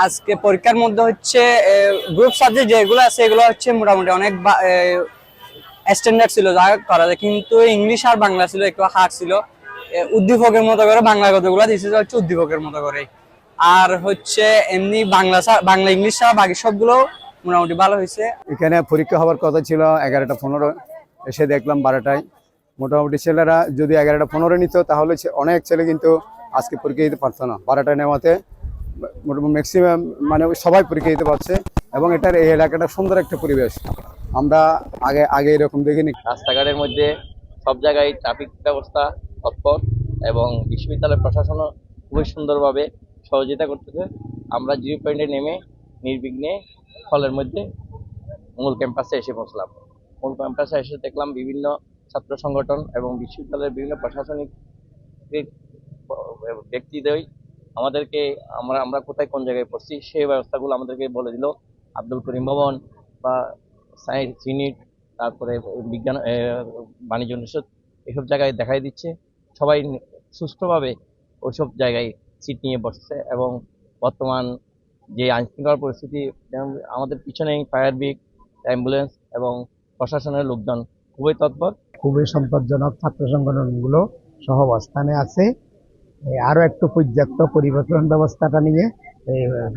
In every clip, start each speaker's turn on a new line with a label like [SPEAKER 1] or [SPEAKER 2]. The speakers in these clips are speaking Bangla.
[SPEAKER 1] আজকে পরীক্ষার মধ্যে হচ্ছে গ্রুপ সাবজেক্ট যেগুলো আছে এগুলো হচ্ছে মোটামুটি অনেক স্ট্যান্ডার্ড ছিল যা করা যায়, কিন্তু ইংলিশ আর বাংলা ছিল একটু হার্ড ছিল। উদ্দীপকের মতো করে বাংলা কতগুলো দিয়েছে হচ্ছে উদ্দীপকের মতো করে। আর হচ্ছে এমনি বাংলা ইংলিশ ছাড়া বাকি সবগুলো মোটামুটি ভালো হয়েছে।
[SPEAKER 2] এখানে পরীক্ষা হওয়ার কথা ছিল 11টা 15, এসে দেখলাম 12টায়। মোটামুটি ছেলেরা যদি 11টা 15 নিত তাহলে অনেক ছেলে কিন্তু আজকে পরীক্ষা দিতে পারতো না। 12টায় নেওয়াতে মোটামুটি ম্যাক্সিমাম মানে সবাই পরীক্ষা দিতে পারছে, এবং এটার এই এলাকাটা সুন্দর একটা পরিবেশ আমরা আগে আগে এরকম দেখিনি।
[SPEAKER 3] রাস্তাঘাটের মধ্যে সব জায়গায় ট্রাফিক ব্যবস্থা তৎপর, এবং বিশ্ববিদ্যালয় প্রশাসনও খুবই সুন্দরভাবে সহযোগিতা করতেছে। আমরা 0 পয়েন্টে নেমে নির্বিঘ্নে হলের মধ্যে মূল ক্যাম্পাসে এসে পৌঁছলাম। মূল ক্যাম্পাসে এসে দেখলাম বিভিন্ন ছাত্র সংগঠন এবং বিশ্ববিদ্যালয়ের বিভিন্ন প্রশাসনিক ব্যক্তিদের আমাদেরকে আমরা কোথায় কোন জায়গায় পড়ছি সেই ব্যবস্থাগুলো আমাদেরকে বলে দিল। আব্দুল করিম ভবন বা সায়েন্স ইউনিট, তারপরে বিজ্ঞান বাণিজ্য অনুষদ, এসব জায়গায় দেখাই দিচ্ছে। সবাই সুষ্ঠুভাবে ওইসব জায়গায় সিট নিয়ে বসছে, এবং বর্তমান যে আইনশৃঙ্খলা পরিস্থিতি, আমাদের পিছনে ফায়ার ব্রিগেড, অ্যাম্বুলেন্স এবং প্রশাসনের লোকজন খুবই তৎপর।
[SPEAKER 4] খুবই সন্তোষজনক। ছাত্র সংগঠনগুলো সহ অবস্থানে আছে। আরো একটু পর্যাপ্ত পরিবর্তন ব্যবস্থাটা নিয়ে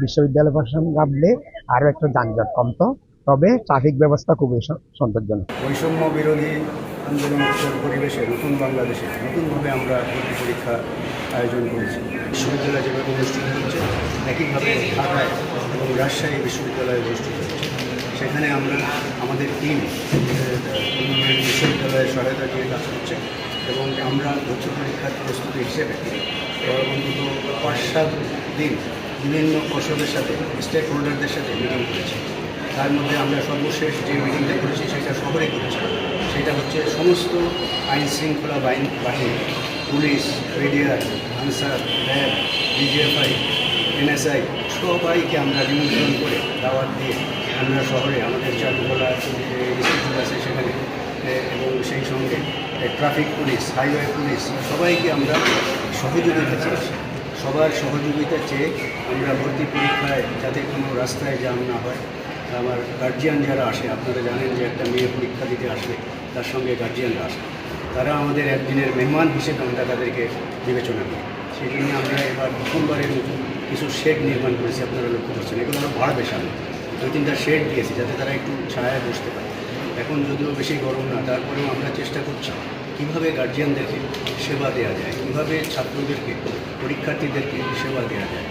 [SPEAKER 4] বিশ্ববিদ্যালয় প্রশাসন ভাবলে আরো একটু যানজট কমতো। তবে ট্রাফিক ব্যবস্থা খুবই সন্তোষজনক।
[SPEAKER 2] বৈষম্য বিরোধী আন্দোলনের পরিবেশে নতুন বাংলাদেশে নতুনভাবে আমরা ভর্তি পরীক্ষা আয়োজন করেছি। বিশ্ববিদ্যালয় যেভাবে অনুষ্ঠিত হচ্ছে একইভাবে ঢাকায় এবং রাজশাহী বিশ্ববিদ্যালয়ে অনুষ্ঠিত হচ্ছে। সেখানে আমরা আমাদের টিম বিশ্ববিদ্যালয়ের সহায়তা দিয়ে কাজ করছে, এবং আমরা ভর্তি পরীক্ষার প্রস্তুতি হিসেবে অন্তত 5-7 দিন বিভিন্ন পর্ষদের সাথে, স্টেক হোল্ডারদের সাথে মিটিং করেছি। তার মধ্যে আমরা সর্বশেষ যে মিটিংটা করেছি সেটা শহরে করেছি। সেটা হচ্ছে সমস্ত আইন শৃঙ্খলা বাহিনী, police, BDR, answer, RAB, DGFI, NSI সবাইকে আমরা নিমন্ত্রণ করে দাওয়াত দিয়ে আমরা শহরে আমাদের চারুকলা ইনস্টিটিউট আছে সেখানে, এবং সেই সঙ্গে ট্রাফিক পুলিশ, হাইওয়ে পুলিশ সবাইকে আমরা সহযোগিতা চেয়েছি। সবার সহযোগিতা চেয়ে আমরা ভর্তি পরীক্ষায় যাতে কোনো রাস্তায় জ্যাম না হয়। আমার গার্জিয়ান যারা আসে, আপনারা জানেন যে একটা মেয়ে পরীক্ষা দিতে আসলে তার সঙ্গে গার্জিয়ানরা আসে, তারা আমাদের একদিনের মেহমান হিসেবে আমরা তাদেরকে বিবেচনা করি। সেই জন্য আমরা এবার প্রথমবারের মতো কিছু শেড নির্মাণ করেছি। আপনারা লক্ষ্য করছেন এগুলো আরও বাড়বে সামনে। 2-3টা শেড দিয়েছি যাতে তারা একটু ছায়ায় বসতে পারে। এখন যদিও বেশি গরম না, তারপরেও আমরা চেষ্টা করছি কীভাবে গার্জিয়ানদেরকে সেবা দেওয়া যায়, কীভাবে ছাত্রদেরকে, পরীক্ষার্থীদেরকে সেবা দেওয়া যায়।